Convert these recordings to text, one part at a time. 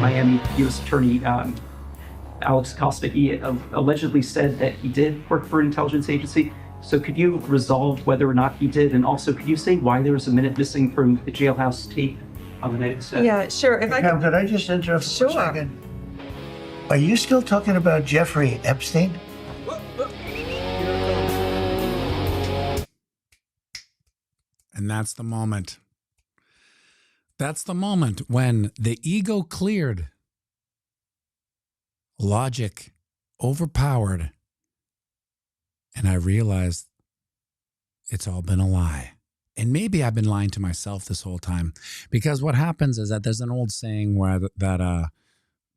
Miami U.S. Attorney Alex Costa, he allegedly said that he did work for an intelligence agency. So could you resolve whether or not he did? And also, could you say why there was a minute missing from the jailhouse tape on the night set? Yeah, sure. If Ecamm, could I just interrupt for a second? Are you still talking about Jeffrey Epstein? And that's the moment. That's the moment when the ego cleared, logic overpowered, and I realized it's all been a lie. And maybe I've been lying to myself this whole time, because what happens is that there's an old saying where that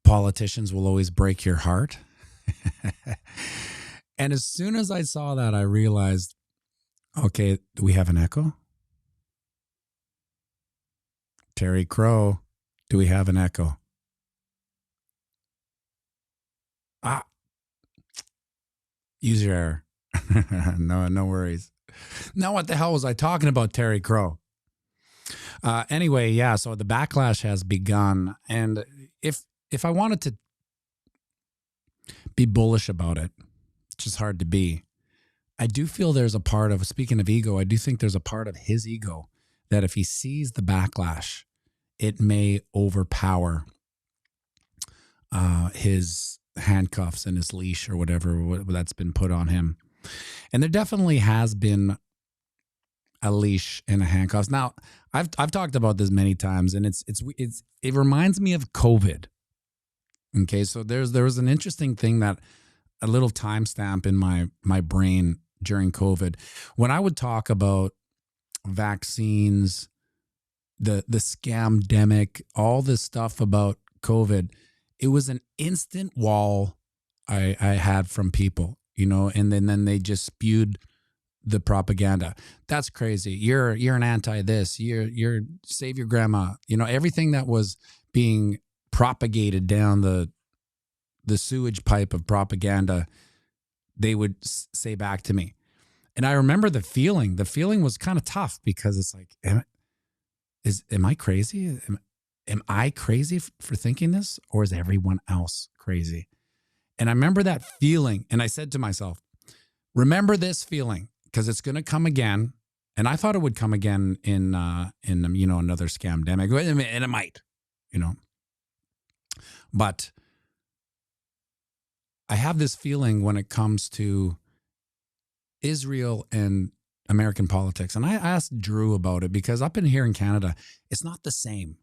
politicians will always break your heart. And as soon as I saw that, I realized, okay, do we have an echo? Terry Crow, do we have an echo? Use your error. No worries. Now, what the hell was I talking about, Terry Crow? Anyway, yeah, so the backlash has begun. And if I wanted to be bullish about it, which is hard to be, I do feel there's a part of, speaking of ego, I do think there's a part of his ego that if he sees the backlash, it may overpower his handcuffs and his leash or whatever that's been put on him. And there definitely has been a leash and a handcuffs. Now, I've talked about this many times, and it reminds me of COVID. Okay, so there was an interesting thing, that a little timestamp in my brain during COVID, when I would talk about vaccines, the scamdemic, all this stuff about COVID, it was an instant wall I had from people, you know, and then they just spewed the propaganda. That's crazy. You're an anti this. You're save your grandma. You know, everything that was being propagated down the sewage pipe of propaganda, they would say back to me. And I remember the feeling. The feeling was kind of tough, because it's like, am I crazy? Am I crazy for thinking this, or is everyone else crazy? And I remember that feeling, and I said to myself, remember this feeling, because it's going to come again. And I thought it would come again in you know, another scamdemic, and it might, you know. But I have this feeling when it comes to Israel and American politics. And I asked Drew about it, because up in here in Canada, it's not the same.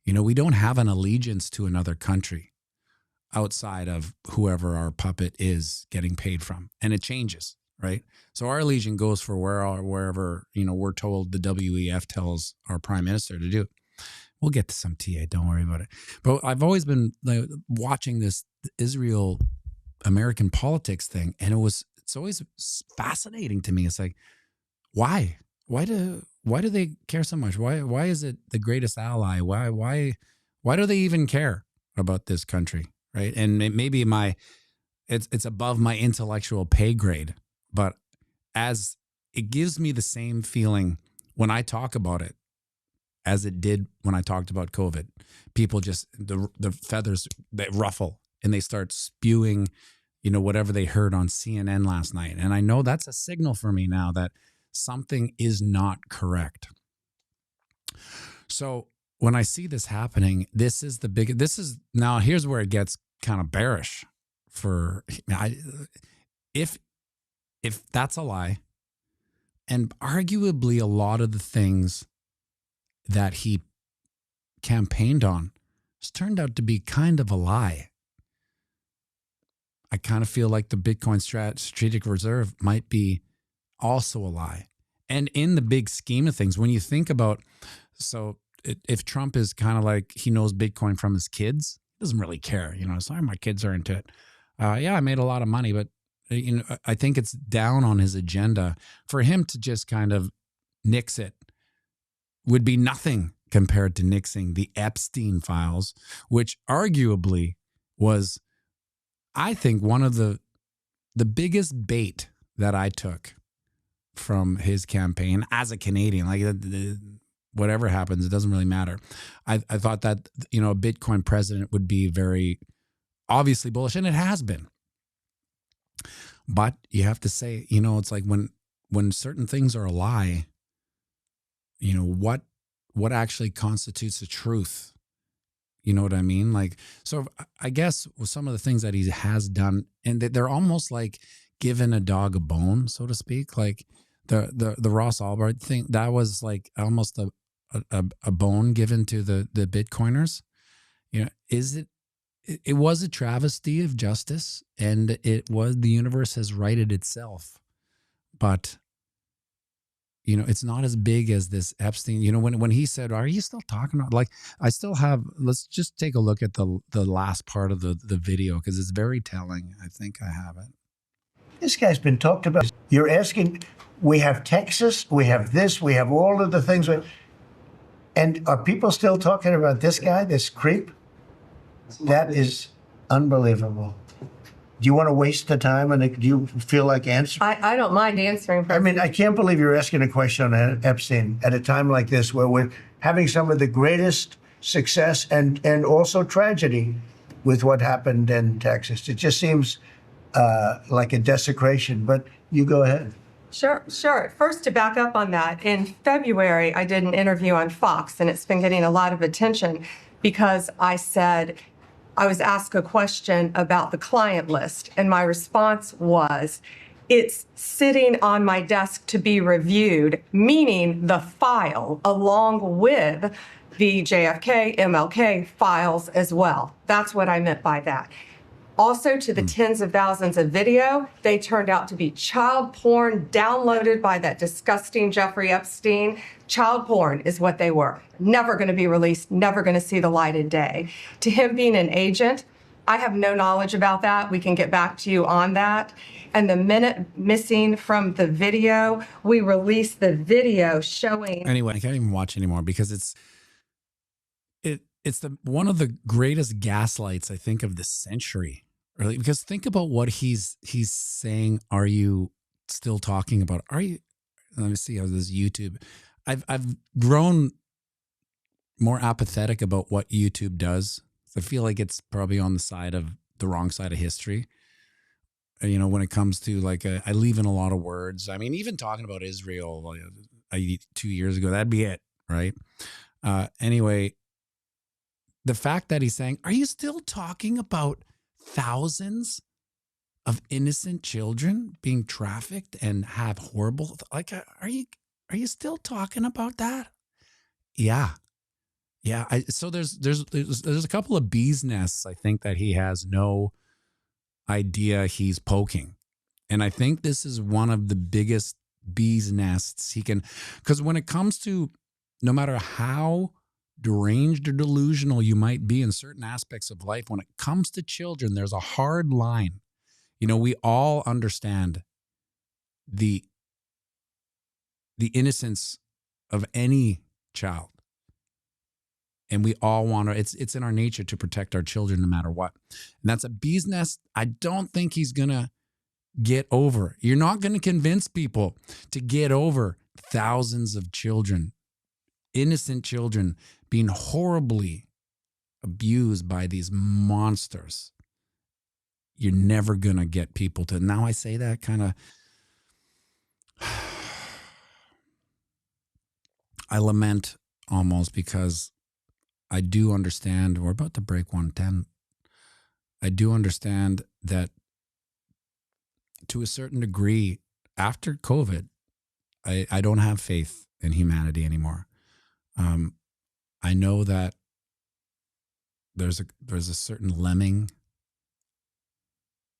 You know, we don't have an allegiance to another country outside of whoever our puppet is getting paid from. And it changes, right? So our allegiance goes for wherever, you know, we're told the WEF tells our prime minister to do. We'll get to some TA, don't worry about it. But I've always been watching this Israel American politics thing, and it's always fascinating to me. It's like, why do they care so much? Why is it the greatest ally? Why do they even care about this country, right? And maybe it's above my intellectual pay grade, but as it gives me the same feeling when I talk about it as it did when I talked about COVID. People just, the feathers, they ruffle and they start spewing, you know, whatever they heard on CNN last night. And I know that's a signal for me now that something is not correct. So when I see this happening, now here's where it gets kind of bearish if that's a lie, and arguably a lot of the things that he campaigned on has turned out to be kind of a lie. I kind of feel like the Bitcoin strategic reserve might be also a lie. And in the big scheme of things, when you think about, so if Trump is kind of like, he knows Bitcoin from his kids, he doesn't really care. You know, sorry, my kids are into it. Yeah, I made a lot of money, but you know, I think it's down on his agenda. For him to just kind of nix it would be nothing compared to nixing the Epstein files, which arguably was, I think, one of the biggest bait that I took from his campaign as a Canadian. Like, whatever happens, it doesn't really matter. I thought that, you know, a Bitcoin president would be very obviously bullish, and it has been. But you have to say, you know, it's like when certain things are a lie, you know, what actually constitutes the truth? You know what I mean? Like, so I guess with some of the things that he has done, and they're almost like giving a dog a bone, so to speak. Like the Ross Ulbricht thing, that was like almost a bone given to the Bitcoiners. You know, it was a travesty of justice, and the universe has righted itself. But, you know, it's not as big as this Epstein. You know, when he said, "Are you still talking about?" Like, I still have. Let's just take a look at the last part of the video, because it's very telling. I think I have it. This guy's been talked about. You're asking. We have Texas. We have this. We have all of the things. And are people still talking about this guy, this creep? That is unbelievable. Do you want to waste the time, and do you feel like answering? I don't mind answering. I mean, I can't believe you're asking a question on Epstein at a time like this, where we're having some of the greatest success and also tragedy with what happened in Texas. It just seems like a desecration, but you go ahead. Sure. First, to back up on that, in February, I did an interview on Fox, and it's been getting a lot of attention because I was asked a question about the client list, and my response was, it's sitting on my desk to be reviewed, meaning the file along with the JFK, MLK files as well. That's what I meant by that. Also, to the tens of thousands of video, they turned out to be child porn downloaded by that disgusting Jeffrey Epstein. Child porn is what they were. Never going to be released, never going to see the light of day. To him being an agent, I have no knowledge about that. We can get back to you on that. And the minute missing from the video, we released the video showing. Anyway, I can't even watch anymore because it's one of the greatest gaslights, I think, of the century. Really, because think about what he's saying. Are you still talking about? Are you? Let me see how this YouTube. I've grown more apathetic about what YouTube does. I feel like it's probably on the wrong side of history. You know, when it comes to like, I leave in a lot of words. I mean, even talking about Israel 2 years ago, that'd be it, right? Anyway, the fact that he's saying, "Are you still talking about thousands of innocent children being trafficked and have horrible, like, are you still talking about that?" Yeah. So there's a couple of bees nests, I think, that he has no idea he's poking. And I think this is one of the biggest bees nests he can, because when it comes to, no matter how deranged or delusional you might be in certain aspects of life, when it comes to children, there's a hard line. You know, we all understand the innocence of any child, and we all want to, it's in our nature to protect our children no matter what. And that's a bee's nest I don't think he's gonna get over. You're not going to convince people to get over thousands of children, innocent children, being horribly abused by these monsters. You're never going to get people to, now I say that kind of, I lament almost, because I do understand, we're about to break 110. I do understand that to a certain degree, after COVID, I don't have faith in humanity anymore. I know that there's a certain lemming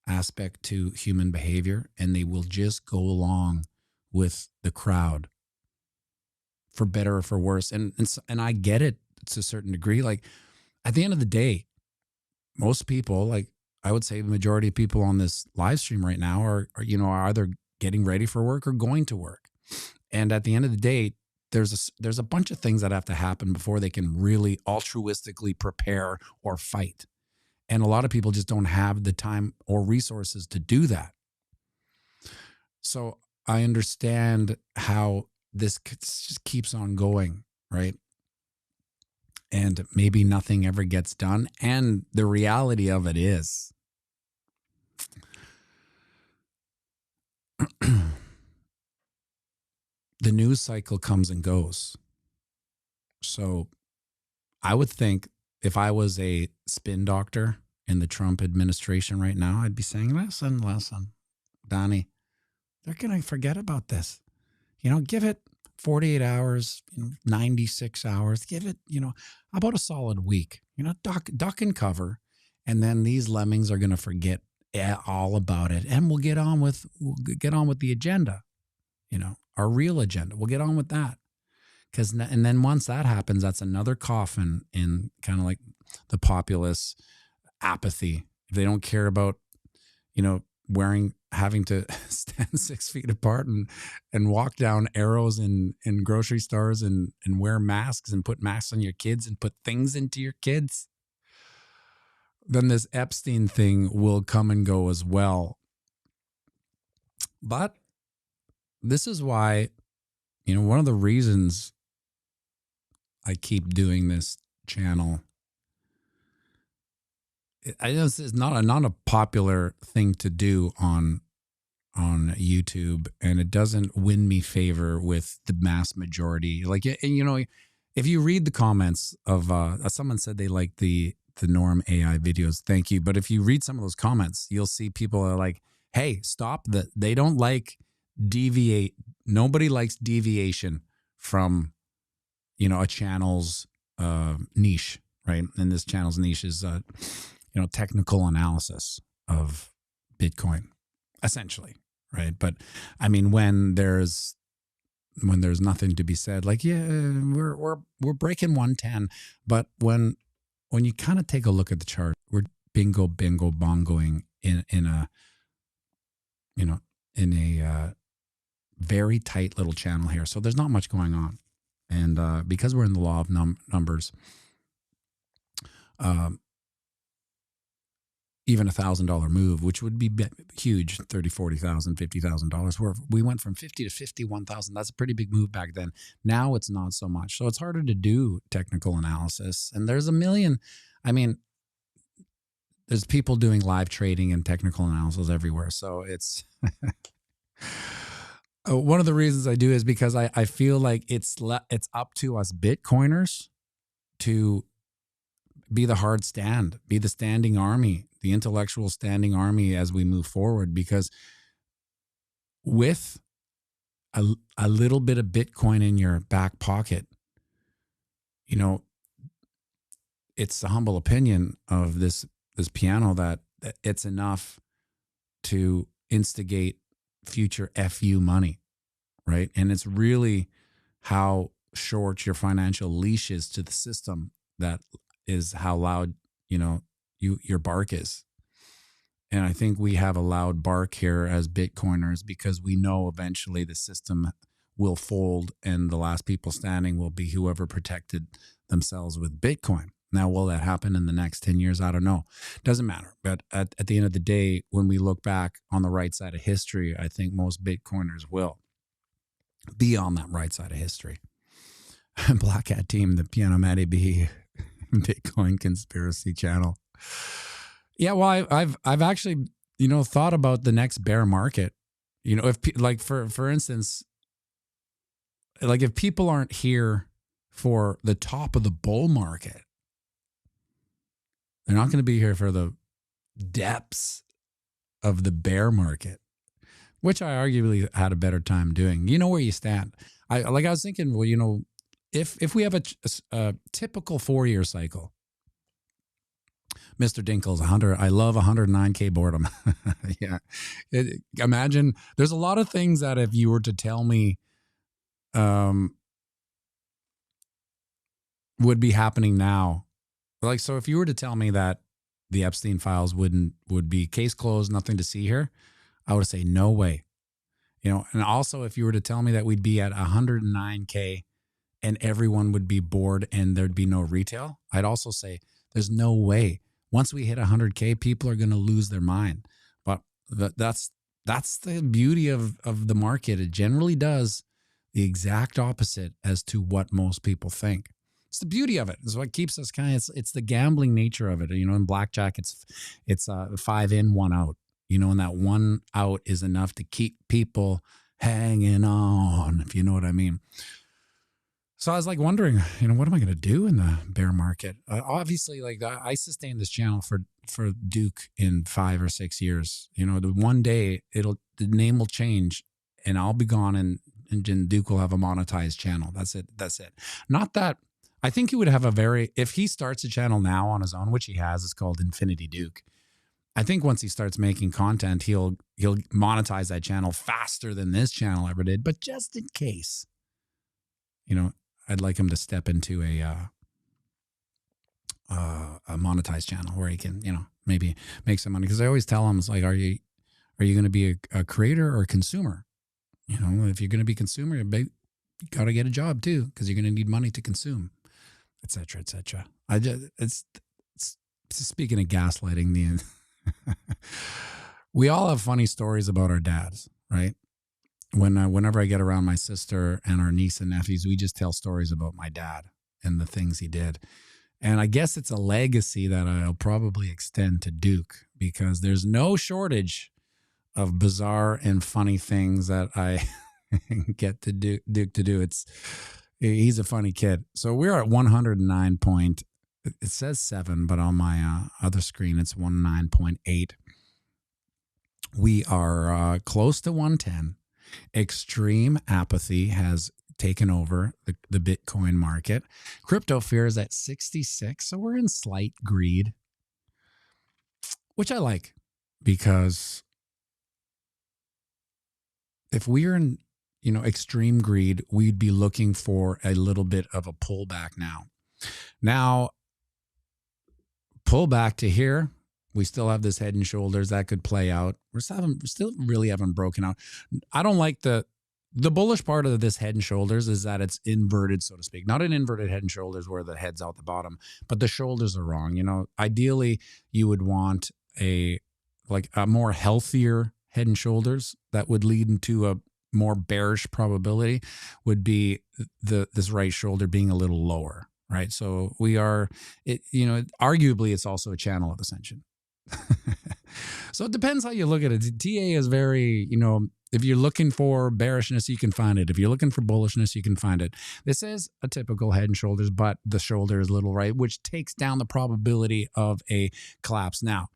aspect to human behavior, and they will just go along with the crowd, for better or for worse. And I get it to a certain degree. Like, at the end of the day, most people, like I would say the majority of people on this live stream right now are either getting ready for work or going to work. And at the end of the day, there's a bunch of things that have to happen before they can really altruistically prepare or fight. And a lot of people just don't have the time or resources to do that. So I understand how this just keeps on going. right? And maybe nothing ever gets done. And the reality of it is, the news cycle comes and goes. So I would think if I was a spin doctor in the Trump administration right now, I'd be saying, listen, Donnie, they're going to forget about this. Give it 48 hours, 96 hours, give it, about a solid week, duck and cover. And then these lemmings are going to forget all about it. And we'll get on with the agenda, our real agenda. We'll get on with that. And then once that happens, that's another coffin in kind of like the populace apathy. If they don't care about, having to stand 6 feet apart and walk down arrows in grocery stores and wear masks and put masks on your kids and put things into your kids, then this Epstein thing will come and go as well. But this is why, one of the reasons I keep doing this channel, I know it's not a popular thing to do on YouTube, and it doesn't win me favor with the mass majority. Like, and if you read the comments of someone said they like the Norm AI videos, thank you. But if you read some of those comments, you'll see people are like, hey, stop that. They don't like deviate. Nobody likes deviation from, a channel's niche, right? And this channel's niche is, technical analysis of Bitcoin, essentially, right? But I mean, when there's nothing to be said, like, yeah, we're breaking 110, but when you kind of take a look at the chart, we're bingo bongoing in a very tight little channel here. So there's not much going on. And because we're in the law of numbers, even $1,000 move, which would be huge, $30,000, $40,000, $50,000, where we went from 50 to 51,000. That's a pretty big move back then. Now it's not so much. So it's harder to do technical analysis. And there's a million, there's people doing live trading and technical analysis everywhere. So it's one of the reasons I do is because I feel like it's up to us Bitcoiners to be the hard stand, be the standing army, the intellectual standing army as we move forward. Because with a little bit of Bitcoin in your back pocket, it's the humble opinion of this piano that it's enough to instigate future FU money, right? And it's really how short your financial leash is to the system that is how loud, your bark is. And I think we have a loud bark here as Bitcoiners because we know eventually the system will fold and the last people standing will be whoever protected themselves with Bitcoin. Now, will that happen in the next 10 years? I don't know. Doesn't matter. But at the end of the day, when we look back on the right side of history, I think most Bitcoiners will be on that right side of history. Black Hat Team, the pianomattyb Bitcoin conspiracy channel. Yeah, well, I've actually, thought about the next bear market. If like for instance, like if people aren't here for the top of the bull market, they're not going to be here for the depths of the bear market, which I arguably had a better time doing. You know where you stand. I was thinking, well, if we have a typical 4-year cycle, Mr. Dinkle's 100. I love 109K boredom. Yeah. Imagine there's a lot of things that if you were to tell me would be happening now. Like, so if you were to tell me that the Epstein files would be case closed, nothing to see here, I would say no way. And also if you were to tell me that we'd be at 109K and everyone would be bored and there'd be no retail, I'd also say there's no way. Once we hit 100K, people are going to lose their mind. But that's the beauty of the market. It generally does. the exact opposite as to what most people think. It's the beauty of it. It's what keeps us kind of, it's the gambling nature of it. You know, in blackjack, it's 5 in, 1 out, you know, and that 1 out is enough to keep people hanging on, if you know what I mean. So I was like wondering, you know, what am I going to do in the bear market? Obviously, like I sustained this channel for Duke in 5 or 6 years. You know, the one day the name will change, and I'll be gone, and Duke will have a monetized channel. That's it. Not that I think he would have if he starts a channel now on his own, which he has, it's called Infinity Duke. I think once he starts making content, he'll monetize that channel faster than this channel ever did. But just in case, you know, I'd like him to step into a monetized channel where he can, you know, maybe make some money. Because I always tell him, it's like, are you going to be a creator or a consumer? You know, if you're going to be a consumer, you got to get a job too, because you're going to need money to consume, etc., etc. It's speaking of gaslighting, we all have funny stories about our dads, right? Whenever I get around my sister and our niece and nephews, we just tell stories about my dad and the things he did. And I guess it's a legacy that I'll probably extend to Duke, because there's no shortage of bizarre and funny things that I get to Duke to do. He's a funny kid. So we're at 109 point. It says 7, but on my other screen, it's 109.8. We are close to 110. Extreme apathy has taken over the Bitcoin market. Crypto fear is at 66, so we're in slight greed, which I like, because if we're in, you know, extreme greed, we'd be looking for a little bit of a pullback now. Now, pull back to here. We still have this head and shoulders that could play out. We still really haven't broken out. I don't like the bullish part of this head and shoulders is that it's inverted, so to speak. Not an inverted head and shoulders where the head's out the bottom, but the shoulders are wrong. You know, ideally you would want a more healthier head and shoulders that would lead into a more bearish probability would be this right shoulder being a little lower, right? So arguably it's also a channel of ascension. So it depends how you look at it. TA is very, you know, if you're looking for bearishness, you can find it. If you're looking for bullishness, you can find it. This is a typical head and shoulders, but the shoulder is a little right, which takes down the probability of a collapse. Now,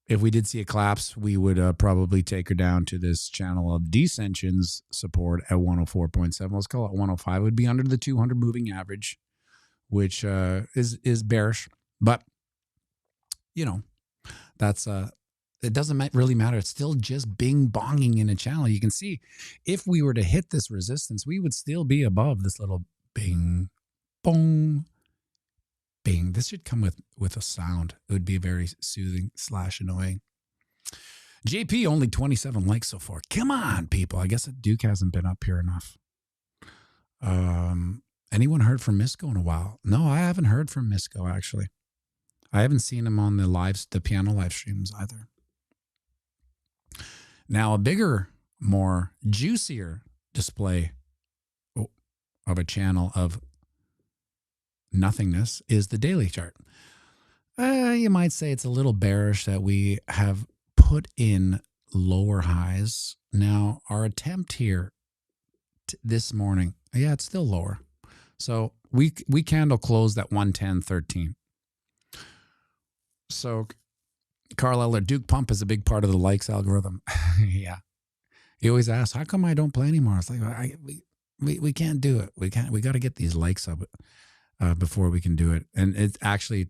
if we did see a collapse, we would probably take her down to this channel of descensions support at 104.7. Let's call it 105. It would be under the 200 moving average, which is bearish. But, you know, that's it doesn't really matter. It's still just bing-bonging in a channel. You can see if we were to hit this resistance, we would still be above this little bing, bong, bing. This should come with a sound. It would be very soothing / annoying. JP, only 27 likes so far. Come on, people. I guess Duke hasn't been up here enough. Anyone heard from Misco in a while? No, I haven't heard from Misco, actually. I haven't seen him on the piano live streams either. Now, a bigger, more juicier display of a channel of nothingness is the daily chart. You might say it's a little bearish that we have put in lower highs. Now, our attempt here this morning, yeah, it's still lower. So we candle closed at 110.13. So Carl Eller, Duke Pump is a big part of the likes algorithm. Yeah. He always asks, how come I don't play anymore? It's like, we can't do it. We got to get these likes up before we can do it. And it's actually,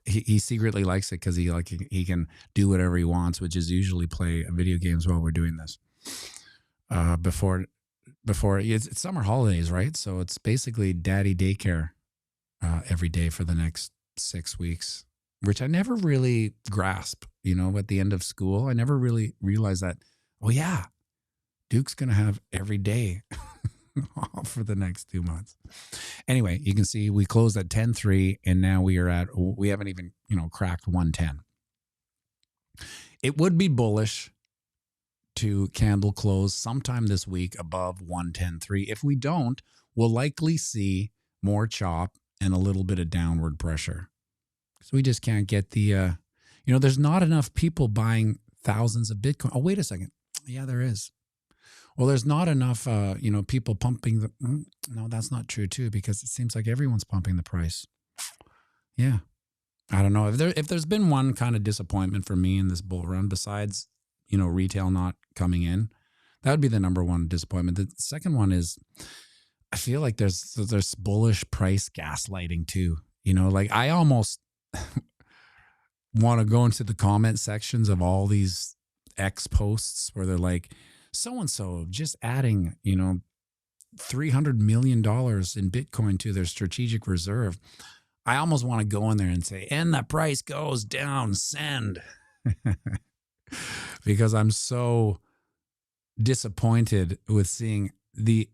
he secretly likes it because he can do whatever he wants, which is usually play video games while we're doing this. Before it's summer holidays, right? So it's basically daddy daycare every day for the next 6 weeks, which I never really grasped, you know, at the end of school. I never really realized that, oh yeah, Duke's going to have every day off for the next 2 months. Anyway, you can see we closed at 10.3 and now we haven't even, you know, cracked 110. It would be bullish to candle close sometime this week above 110.3. If we don't, we'll likely see more chop and a little bit of downward pressure. So we just can't get the, there's not enough people buying thousands of Bitcoin. Oh, wait a second. Yeah, there is. Well, there's not enough, people pumping the. No, that's not true too, because it seems like everyone's pumping the price. Yeah, I don't know if there's been one kind of disappointment for me in this bull run besides, retail not coming in. That would be the number one disappointment. The second one is, I feel like there's bullish price gaslighting too. Like I almost want to go into the comment sections of all these X posts where they're like, so-and-so just adding, $300 million in Bitcoin to their strategic reserve. I almost want to go in there and say, and the price goes down, send. Because I'm so disappointed with seeing the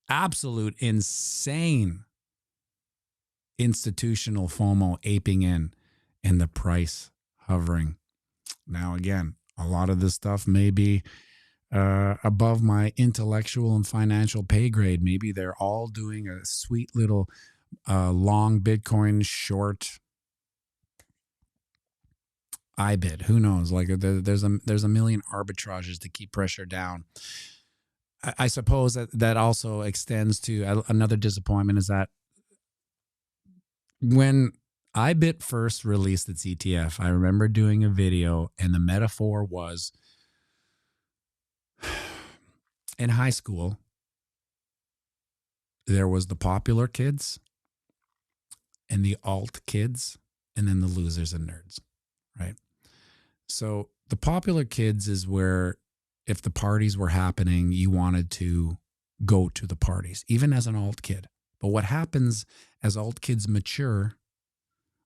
absolute insane institutional FOMO aping in and the price hovering. Now, again, a lot of this stuff may be above my intellectual and financial pay grade. Maybe they're all doing a sweet little long Bitcoin, short IBIT. Who knows? Like there's a million arbitrages to keep pressure down. I suppose that also extends to another disappointment is that when IBIT first released its ETF, I remember doing a video and the metaphor was in high school, there was the popular kids and the alt kids and then the losers and nerds, right? So the popular kids is where if the parties were happening, you wanted to go to the parties, even as an alt kid. But what happens as alt kids mature,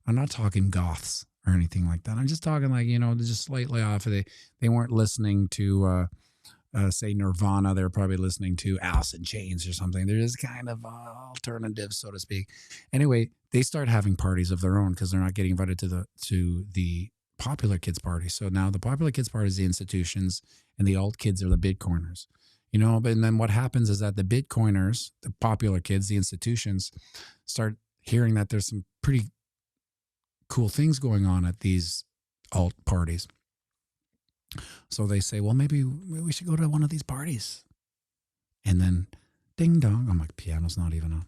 I'm not talking goths or anything like that. I'm just talking like, just slightly off. They weren't listening to, say, Nirvana. They were probably listening to Alice in Chains or something. They're just kind of alternatives, so to speak. Anyway, they start having parties of their own because they're not getting invited to the popular kids party. So now the popular kids party is the institutions and the alt kids are the Bitcoiners. But and then what happens is that the Bitcoiners, the popular kids, the institutions, start hearing that there's some pretty cool things going on at these alt parties. So they say, well, maybe we should go to one of these parties. And then ding dong. I'm like, piano's not even on.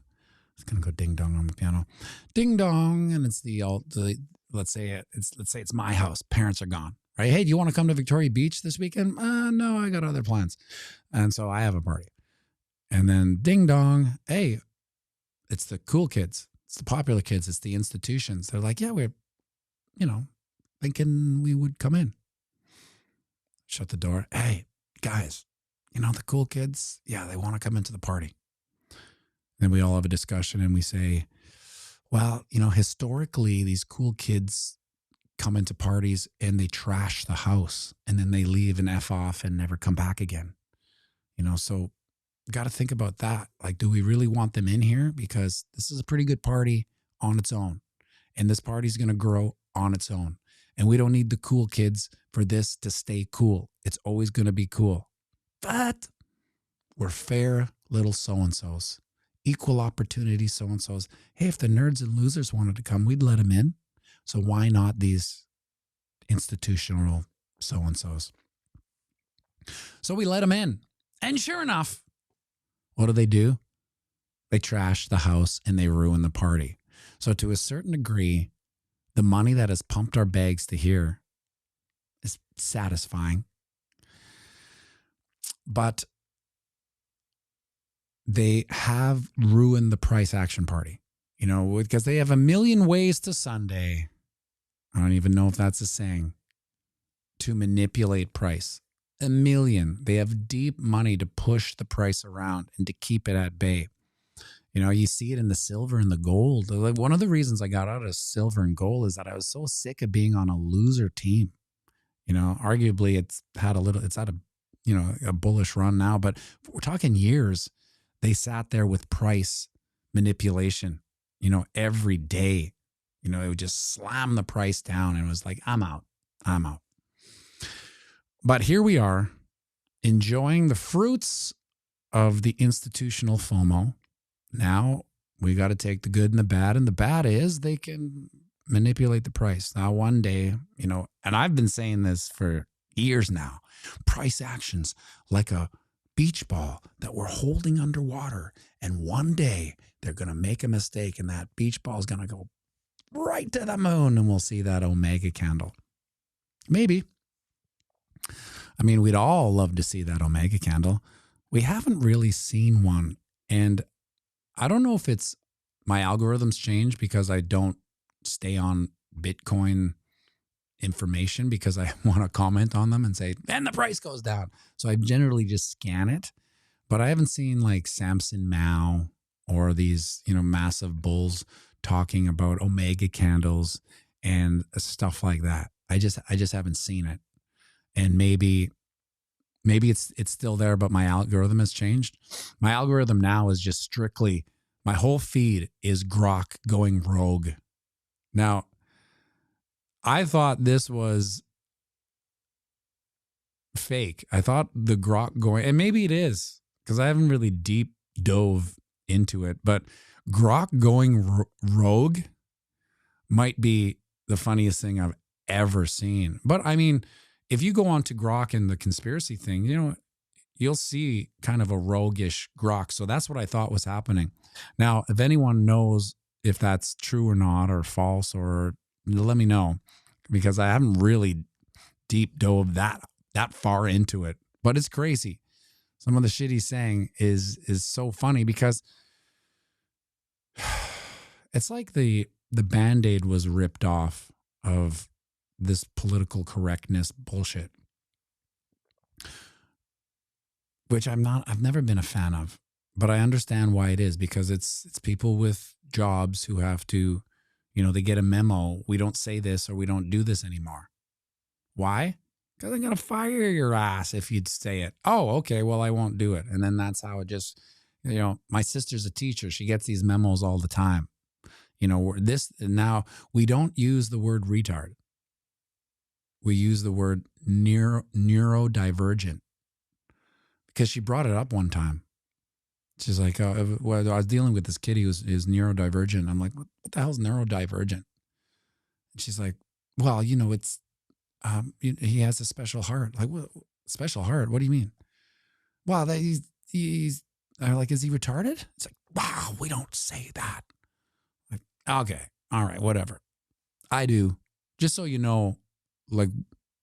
It's going to go ding dong on the piano. Ding dong. And it's let's say it's my house. Parents are gone. Right? Hey, do you want to come to Victoria Beach this weekend? No, I got other plans. And so I have a party. And then ding dong. Hey, it's the cool kids. It's the popular kids. It's the institutions. They're like, yeah, we're, thinking we would come in. Shut the door. Hey, guys, the cool kids, yeah, they want to come into the party. Then we all have a discussion and we say, well, historically, these cool kids come into parties and they trash the house and then they leave and F off and never come back again. So got to think about that. Like, do we really want them in here? Because this is a pretty good party on its own. And this party's going to grow on its own. And we don't need the cool kids for this to stay cool. It's always going to be cool. But we're fair little so-and-sos, equal opportunity so-and-sos. Hey, if the nerds and losers wanted to come, we'd let them in. So why not these institutional so-and-sos? So we let them in. And sure enough, what do? They trash the house and they ruin the party. So to a certain degree, the money that has pumped our bags to here is satisfying. But they have ruined the price action party, because they have a million ways to Sunday. I don't even know if that's a saying, to manipulate price. A million. They have deep money to push the price around and to keep it at bay. You see it in the silver and the gold. Like one of the reasons I got out of silver and gold is that I was so sick of being on a loser team. Arguably it's had a bullish run now, but we're talking years. They sat there with price manipulation, every day. It would just slam the price down and it was like, I'm out. But here we are enjoying the fruits of the institutional FOMO. Now we got to take the good and the bad. And the bad is they can manipulate the price. Now, one day, and I've been saying this for years now, price actions like a beach ball that we're holding underwater. And one day they're going to make a mistake and that beach ball is going to go right to the moon and we'll see that omega candle. Maybe. I mean, we'd all love to see that omega candle. We haven't really seen one. And I don't know if it's my algorithms change because I don't stay on Bitcoin information because I want to comment on them and say, and the price goes down. So I generally just scan it. But I haven't seen like Samson Mao or these, massive bulls talking about omega candles and stuff like that. I just haven't seen it. And maybe it's still there, but my algorithm has changed. My algorithm now is just strictly, my whole feed is Grok going rogue. Now, I thought this was fake. I thought the Grok going, and maybe it is, because I haven't really deep dove into it, but Grok going rogue might be the funniest thing I've ever seen. But I mean, if you go on to Grok and the conspiracy thing, you'll see kind of a roguish Grok. So that's what I thought was happening. Now, if anyone knows if that's true or not, or false, or let me know, because I haven't really deep dove that far into it. But it's crazy. Some of the shit he's saying is so funny because it's like the Band-Aid was ripped off of this political correctness bullshit, which I've never been a fan of, but I understand why it is, because it's people with jobs who have to, they get a memo. We don't say this or we don't do this anymore. Why? Because I'm going to fire your ass if you'd say it. Oh, okay. Well, I won't do it. And then that's how it just, my sister's a teacher. She gets these memos all the time. Now we don't use the word retard. We use the word neurodivergent, because she brought it up one time. She's like, well, I was dealing with this kid who is neurodivergent. I'm like, what the hell's neurodivergent? And she's like, well, it's, he has a special heart. Like, what special heart? What do you mean? Well, he's like, is he retarded? It's like, wow, we don't say that. Like, okay, all right, whatever. I do. Just so you know, like,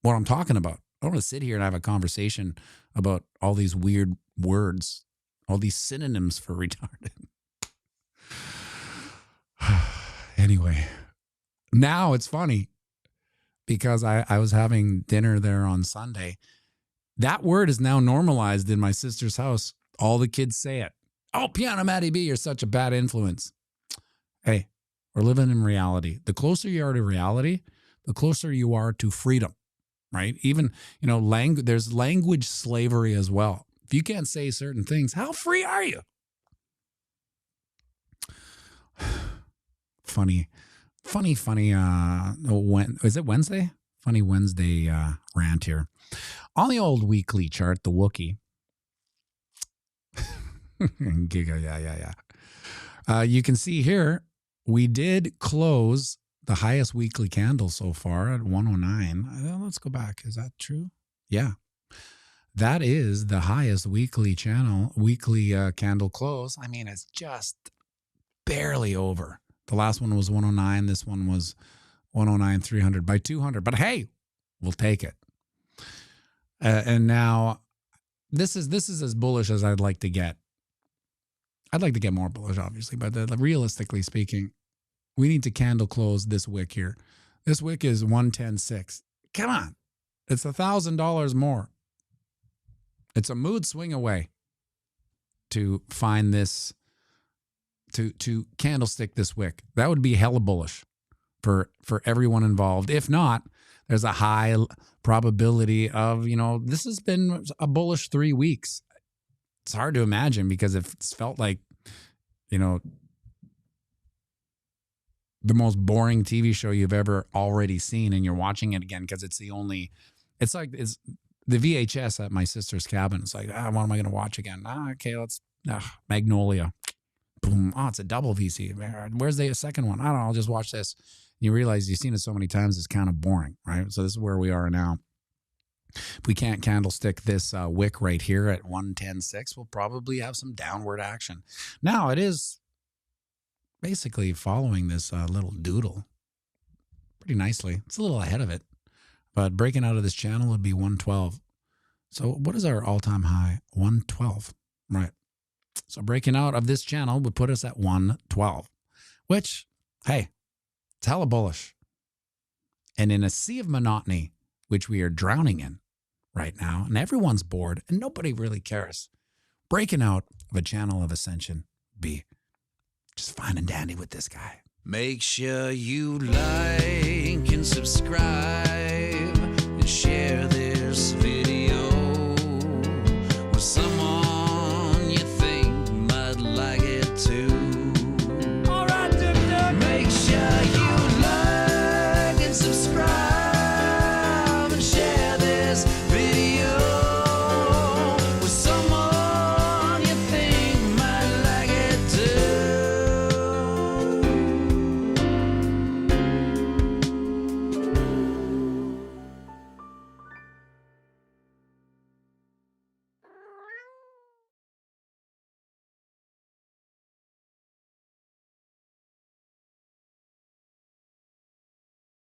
what I'm talking about. I don't want to sit here and have a conversation about all these weird words, all these synonyms for retarded. Anyway, now it's funny because I was having dinner there on Sunday. That word is now normalized in my sister's house. All the kids say it. Oh, pianomattyb, you're such a bad influence. Hey, we're living in reality. The closer you are to reality, the closer you are to freedom, right? Even, there's language slavery as well. If you can't say certain things, how free are you? Funny. Is it Wednesday? Funny Wednesday rant here. On the old weekly chart, the Wookiee. Giga, yeah. You can see here, we did close the highest weekly candle so far at 109. Let's go back. Is that true? Yeah. That is the highest weekly candle close. I mean, it's just barely over. The last one was 109. This one was 109, 300 by 200. But hey, we'll take it. And now this is as bullish as I'd like to get. I'd like to get more bullish, obviously, but realistically speaking, we need to candle close this wick here. This wick is 110.6. Come on. It's $1,000 more. It's a mood swing away to find this, to candlestick this wick. That would be hella bullish for everyone involved. If not, there's a high probability of, this has been a bullish 3 weeks. It's hard to imagine because it's felt like, the most boring TV show you've ever already seen, and you're watching it again because it's The VHS at my sister's cabin. It's like, what am I going to watch again? Okay, let's, Magnolia. Boom. Oh, it's a double VC. Where's the second one? I don't know. I'll just watch this. You realize you've seen it so many times, it's kind of boring, right? So this is where we are now. If we can't candlestick this wick right here at 110.6, we'll probably have some downward action. Now, it is basically following this little doodle pretty nicely. It's a little ahead of it. But breaking out of this channel would be 112. So what is our all-time high? 112. Right. So breaking out of this channel would put us at 112, which, hey, it's hella bullish. And in a sea of monotony, which we are drowning in right now, and everyone's bored and nobody really cares, breaking out of a channel of ascension be just fine and dandy with this guy. Make sure you like and subscribe.